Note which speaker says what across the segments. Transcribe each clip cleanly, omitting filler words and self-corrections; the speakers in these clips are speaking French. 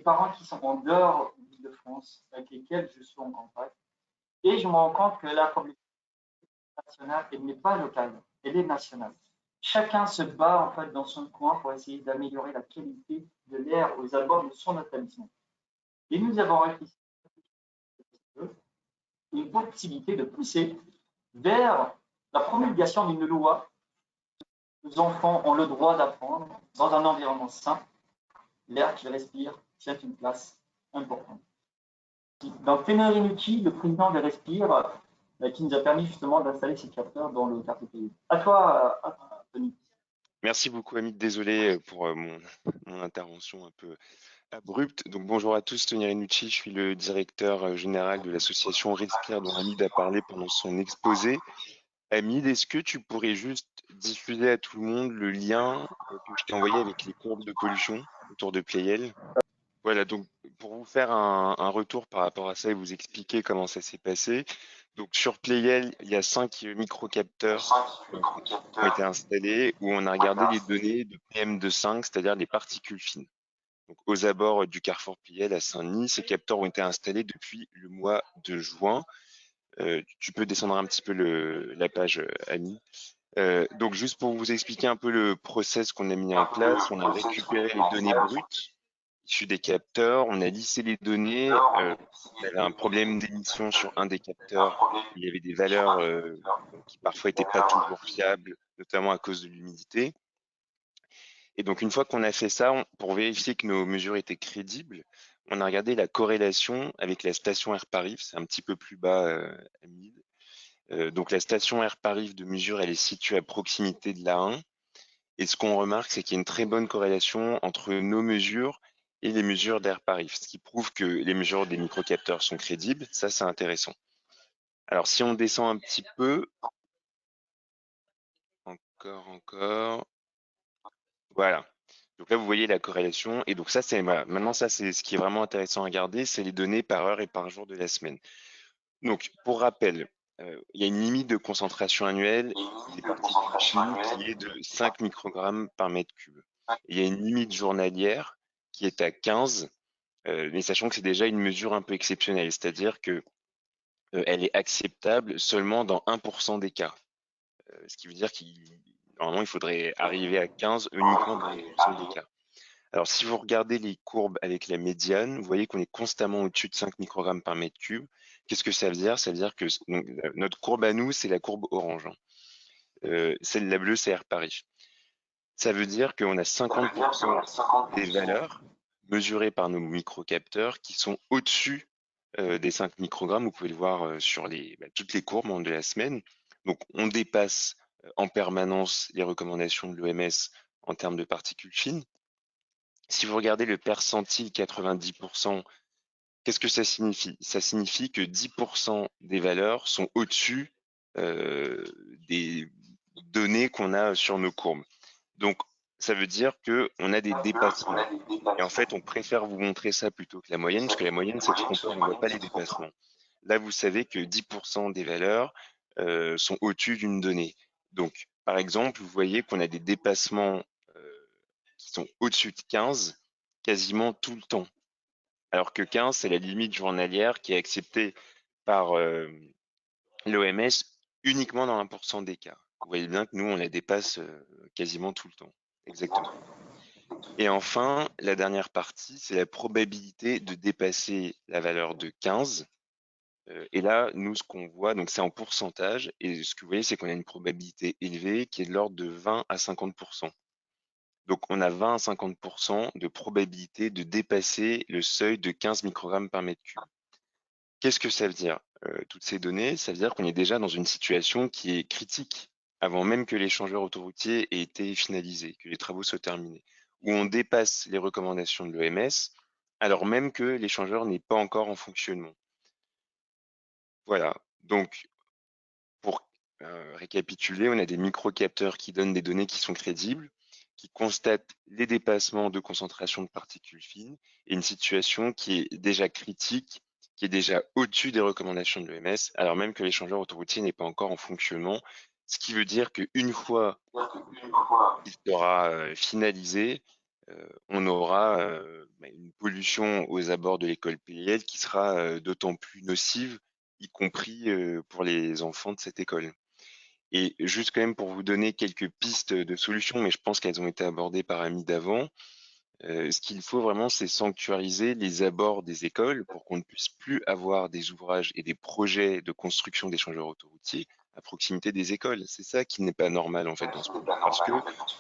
Speaker 1: parents qui sont en dehors de France, avec lesquels je suis en contact, et je me rends compte que la problématique nationale, elle n'est pas locale, elle est nationale. Chacun se bat en fait dans son coin pour essayer d'améliorer la qualité de l'air aux abords de son établissement. Et nous avons réfléchi une possibilité de pousser vers la promulgation d'une loi. Les enfants ont le droit d'apprendre dans un environnement sain. L'air qu'ils respirent tient une place importante. Donc, Ténérinucci, le président de Respire, qui nous a permis justement d'installer ces capteurs dans le quartier pays. À toi, Tony.
Speaker 2: Merci beaucoup, Amit. Désolé pour mon intervention un peu abrupte. Donc, bonjour à tous, Tony Renucci. Je suis le directeur général de l'association Respire dont Hamid a parlé pendant son exposé. Hamid, est-ce que tu pourrais juste diffuser à tout le monde le lien que je t'ai envoyé avec les courbes de pollution autour de Pleyel? Voilà, donc pour vous faire un retour par rapport à ça et vous expliquer comment ça s'est passé. Donc sur Pleyel, il y a 5 microcapteurs qui ont été installés où on a regardé les données de PM2,5, c'est-à-dire les particules fines. Donc aux abords du carrefour Pleyel à Saint-Denis, ces capteurs ont été installés depuis le mois de juin. Tu peux descendre un petit peu la page, Annie. Donc juste pour vous expliquer un peu le process qu'on a mis en place, on a récupéré les données brutes issues des capteurs, on a lissé les données, on avait un problème d'émission sur un des capteurs, il y avait des valeurs qui parfois n'étaient pas toujours fiables, notamment à cause de l'humidité. Et donc une fois qu'on a fait ça, pour vérifier que nos mesures étaient crédibles, on a regardé la corrélation avec la station Air-Paris, c'est un petit peu plus bas à 1000. Donc la station Air-Paris de mesure, elle est située à proximité de l'A1. Et ce qu'on remarque, c'est qu'il y a une très bonne corrélation entre nos mesures et les mesures d'Air-Paris, ce qui prouve que les mesures des microcapteurs sont crédibles. Ça, c'est intéressant. Alors, si on descend un petit peu, encore, voilà. Donc là, vous voyez la corrélation. Et donc ça, c'est voilà. Maintenant, ça, c'est ce qui est vraiment intéressant à regarder, c'est les données par heure et par jour de la semaine. Donc, pour rappel, il y a une limite de concentration annuelle des particules fines qui est de 5 microgrammes par mètre cube. Il y a une limite journalière qui est à 15, mais sachant que c'est déjà une mesure un peu exceptionnelle, c'est-à-dire que elle est acceptable seulement dans 1% des cas. Ce qui veut dire normalement, il faudrait arriver à 15 uniquement dans 1% des cas. Alors, si vous regardez les courbes avec la médiane, vous voyez qu'on est constamment au-dessus de 5 microgrammes par mètre cube. Qu'est-ce que ça veut dire? Ça veut dire que donc, notre courbe à nous, c'est la courbe orange. Celle la bleue, c'est Air-Paris. Ça veut dire qu'on a 50% des valeurs mesurées par nos microcapteurs qui sont au-dessus des 5 microgrammes. Vous pouvez le voir sur toutes les courbes de la semaine. Donc, on dépasse en permanence les recommandations de l'OMS en termes de particules fines. Si vous regardez le percentile 90%, qu'est-ce que ça signifie? Ça signifie que 10% des valeurs sont au-dessus des données qu'on a sur nos courbes. Donc, ça veut dire qu'on a des dépassements. Et en fait, on préfère vous montrer ça plutôt que la moyenne, parce que la moyenne, c'est trompeur, on ne voit pas les dépassements. Là, vous savez que 10% des valeurs sont au-dessus d'une donnée. Donc, par exemple, vous voyez qu'on a des dépassements qui sont au-dessus de 15 quasiment tout le temps. Alors que 15, c'est la limite journalière qui est acceptée par l'OMS uniquement dans 1% des cas. Vous voyez bien que nous, on la dépasse quasiment tout le temps. Exactement. Et enfin, la dernière partie, c'est la probabilité de dépasser la valeur de 15. Et là, nous, ce qu'on voit, donc c'est en pourcentage, et ce que vous voyez, c'est qu'on a une probabilité élevée qui est de l'ordre de 20 à 50%. Donc, on a 20 à 50% de probabilité de dépasser le seuil de 15 microgrammes par mètre cube. Qu'est-ce que ça veut dire? Toutes ces données, ça veut dire qu'on est déjà dans une situation qui est critique, avant même que l'échangeur autoroutier ait été finalisé, que les travaux soient terminés, où on dépasse les recommandations de l'OMS, alors même que l'échangeur n'est pas encore en fonctionnement. Voilà, donc pour récapituler, on a des microcapteurs qui donnent des données qui sont crédibles, qui constatent les dépassements de concentration de particules fines et une situation qui est déjà critique, qui est déjà au-dessus des recommandations de l'OMS, alors même que l'échangeur autoroutier n'est pas encore en fonctionnement, ce qui veut dire qu'une fois qu'il sera finalisé, on aura une pollution aux abords de l'école PIL qui sera d'autant plus nocive, y compris pour les enfants de cette école. Et juste quand même pour vous donner quelques pistes de solutions, mais je pense qu'elles ont été abordées par Ami d'avant, ce qu'il faut vraiment, c'est sanctuariser les abords des écoles pour qu'on ne puisse plus avoir des ouvrages et des projets de construction d'échangeurs autoroutiers à proximité des écoles. C'est ça qui n'est pas normal en fait dans ce projet, parce que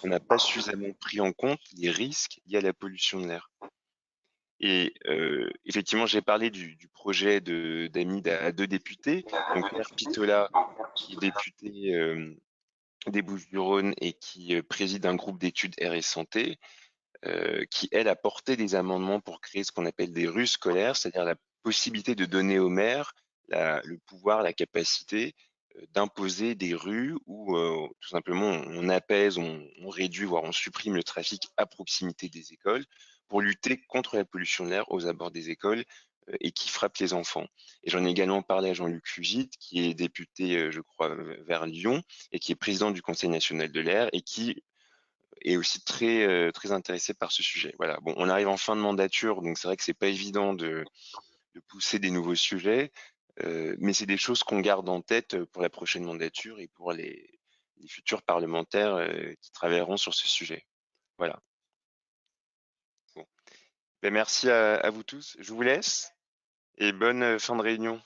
Speaker 2: on n'a pas suffisamment pris en compte les risques liés à la pollution de l'air. Et effectivement, j'ai parlé du projet d'Amid à deux députés, donc Claire Pitola, qui est députée des Bouches-du-Rhône et qui préside un groupe d'études Air et Santé, qui, elle, a porté des amendements pour créer ce qu'on appelle des rues scolaires, c'est-à-dire la possibilité de donner aux maires le pouvoir, la capacité d'imposer des rues où tout simplement on apaise, on réduit, voire on supprime le trafic à proximité des écoles pour lutter contre la pollution de l'air aux abords des écoles et qui frappe les enfants. Et j'en ai également parlé à Jean-Luc Fugit, qui est député, je crois, vers Lyon et qui est président du Conseil national de l'air et qui est aussi très intéressé par ce sujet. Voilà. Bon, on arrive en fin de mandature, donc c'est vrai que c'est pas évident de pousser des nouveaux sujets, mais c'est des choses qu'on garde en tête pour la prochaine mandature et pour les futurs parlementaires qui travailleront sur ce sujet. Voilà. Bon. Ben, merci à vous tous. Je vous laisse et bonne fin de réunion.